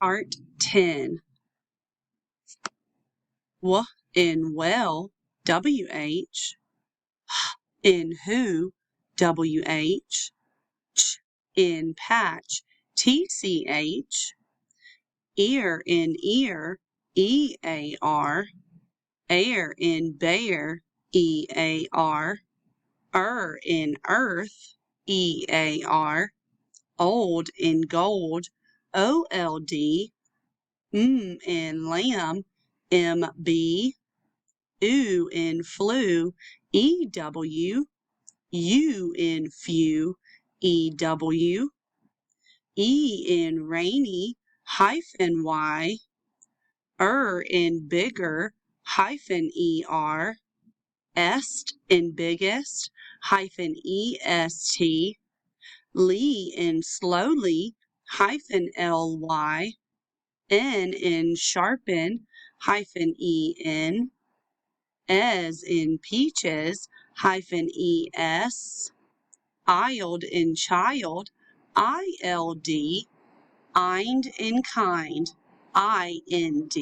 Part 10. W in well, WH. H in who, WH. Ch in patch, TCH. Ear in ear, EAR. Air in bear, EAR. In earth, EAR. Old in gold, OLD. In lamb, MB. Oo in flu, EW. U in few, EW. E in rainy, -Y. In bigger, -ER. Est in biggest, -EST. Lee in slowly, -LY. N in sharpen, -EN. Es in peaches, -ES. Ild in child, ILD. Ind in kind, IND.